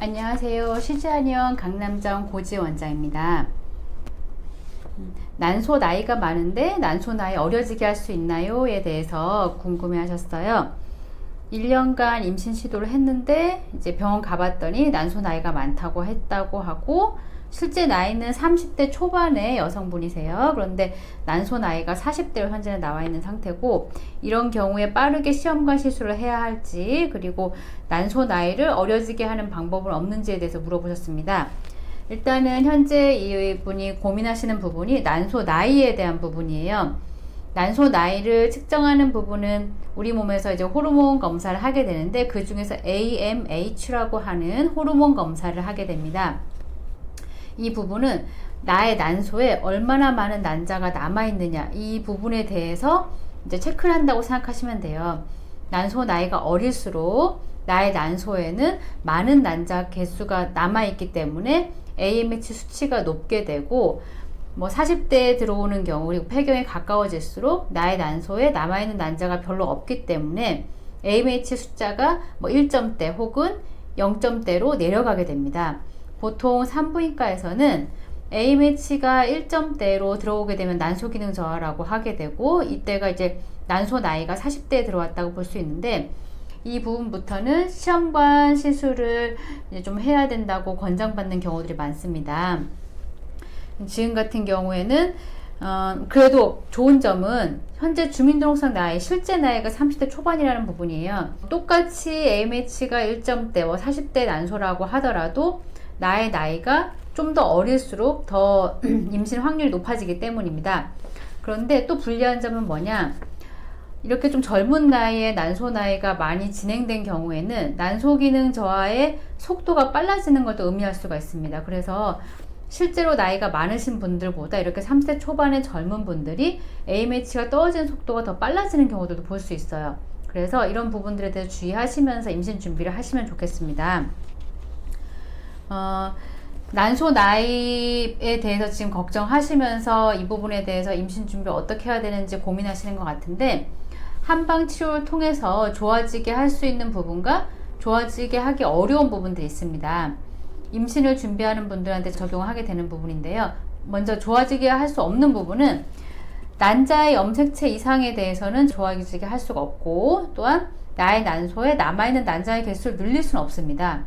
안녕하세요. 쉬지않으면 강남점 고지 원장입니다. 난소 나이가 많은데 난소 나이 어려지게 할 수 있나요? 에 대해서 궁금해 하셨어요. 1년간 임신 시도를 했는데 이제 병원 가봤더니 난소 나이가 많다고 했다고 하고, 실제 나이는 30대 초반의 여성분이세요. 그런데 난소 나이가 40대로 현재는 나와 있는 상태고, 이런 경우에 빠르게 시험관 시술을 해야 할지, 그리고 난소 나이를 어려지게 하는 방법은 없는지에 대해서 물어보셨습니다. 일단은 현재 이분이 고민하시는 부분이 난소 나이에 대한 부분이에요. 난소 나이를 측정하는 부분은 우리 몸에서 이제 호르몬 검사를 하게 되는데, 그 중에서 AMH라고 하는 호르몬 검사를 하게 됩니다. 이 부분은 나의 난소에 얼마나 많은 난자가 남아있느냐, 이 부분에 대해서 이제 체크를 한다고 생각하시면 돼요. 난소 나이가 어릴수록 나의 난소에는 많은 난자 개수가 남아있기 때문에 AMH 수치가 높게 되고, 40대에 들어오는 경우, 그리고 폐경에 가까워질수록 나의 난소에 남아있는 난자가 별로 없기 때문에 AMH 숫자가 1점대 혹은 0점대로 내려가게 됩니다. 보통 산부인과에서는 AMH가 1점대로 들어오게 되면 난소기능 저하라고 하게 되고, 이때가 이제 난소 나이가 40대에 들어왔다고 볼 수 있는데, 이 부분부터는 시험관 시술을 이제 좀 해야 된다고 권장받는 경우들이 많습니다. 지금 같은 경우에는 그래도 좋은 점은 현재 주민등록상 나이, 실제 나이가 30대 초반이라는 부분이에요. 똑같이 AMH가 1점대, 40대 난소라고 하더라도 나의 나이가 좀 더 어릴수록 더 임신 확률이 높아지기 때문입니다. 그런데 또 불리한 점은 뭐냐? 이렇게 좀 젊은 나이에 난소 나이가 많이 진행된 경우에는 난소 기능 저하의 속도가 빨라지는 걸 또 의미할 수가 있습니다. 그래서 실제로 나이가 많으신 분들보다 이렇게 30대 초반의 젊은 분들이 AMH가 떨어지는 속도가 더 빨라지는 경우들도 볼 수 있어요. 그래서 이런 부분들에 대해서 주의하시면서 임신 준비를 하시면 좋겠습니다. 난소 나이에 대해서 지금 걱정하시면서 이 부분에 대해서 임신 준비를 어떻게 해야 되는지 고민하시는 것 같은데, 한방 치료를 통해서 좋아지게 할 수 있는 부분과 좋아지게 하기 어려운 부분들이 있습니다. 임신을 준비하는 분들한테 적용하게 되는 부분인데요. 먼저 좋아지게 할 수 없는 부분은 난자의 염색체 이상에 대해서는 좋아지게 할 수가 없고, 또한 나의 난소에 남아있는 난자의 개수를 늘릴 수는 없습니다.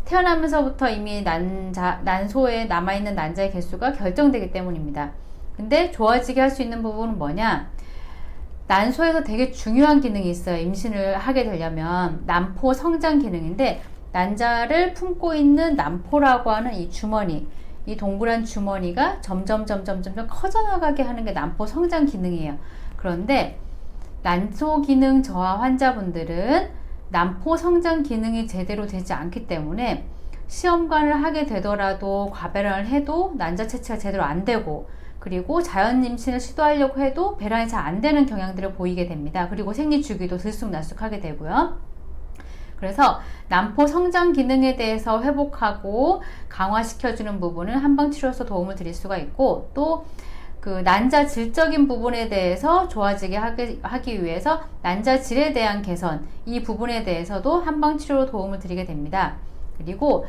태어나면서부터 이미 난소에 남아있는 난자의 개수가 결정되기 때문입니다. 근데 좋아지게 할 수 있는 부분은 뭐냐? 난소에서 되게 중요한 기능이 있어요. 임신을 하게 되려면 난포 성장 기능인데, 난자를 품고 있는 난포라고 하는 이 주머니, 이 동그란 주머니가 점점 커져나가게 하는 게 난포 성장 기능이에요. 그런데 난소 기능 저하 환자분들은 난포 성장 기능이 제대로 되지 않기 때문에 시험관을 하게 되더라도, 과배란을 해도 난자 채취가 제대로 안 되고, 그리고 자연 임신을 시도하려고 해도 배란이 잘 안 되는 경향들을 보이게 됩니다. 그리고 생리 주기도 들쑥날쑥하게 되고요. 그래서 난포 성장 기능에 대해서 회복하고 강화시켜주는 부분은 한방치료로서 도움을 드릴 수가 있고, 또 그 난자 질적인 부분에 대해서 좋아지게 하기 위해서 난자질에 대한 개선, 이 부분에 대해서도 한방치료로 도움을 드리게 됩니다. 그리고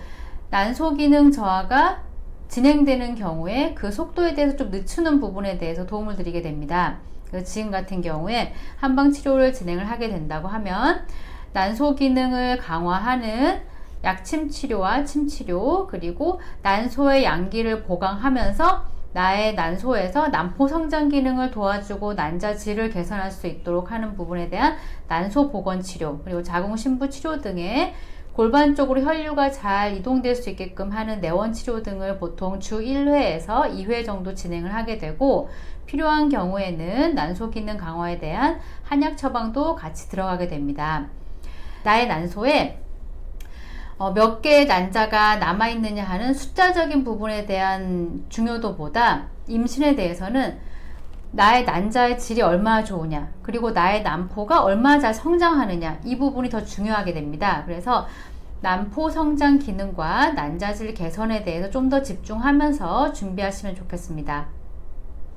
난소 기능 저하가 진행되는 경우에 그 속도에 대해서 좀 늦추는 부분에 대해서 도움을 드리게 됩니다. 지금 같은 경우에 한방치료를 진행을 하게 된다고 하면 난소 기능을 강화하는 약침 치료와 침치료, 그리고 난소의 양기를 보강하면서 나의 난소에서 난포 성장 기능을 도와주고 난자질을 개선할 수 있도록 하는 부분에 대한 난소 보건 치료, 그리고 자궁 신부 치료 등의 골반 쪽으로 혈류가 잘 이동될 수 있게끔 하는 내원 치료 등을 보통 주 1회에서 2회 정도 진행을 하게 되고, 필요한 경우에는 난소 기능 강화에 대한 한약 처방도 같이 들어가게 됩니다. 나의 난소에 몇 개의 난자가 남아있느냐 하는 숫자적인 부분에 대한 중요도보다 임신에 대해서는 나의 난자의 질이 얼마나 좋으냐, 그리고 나의 난포가 얼마나 잘 성장하느냐, 이 부분이 더 중요하게 됩니다. 그래서 난포 성장 기능과 난자질 개선에 대해서 좀 더 집중하면서 준비하시면 좋겠습니다.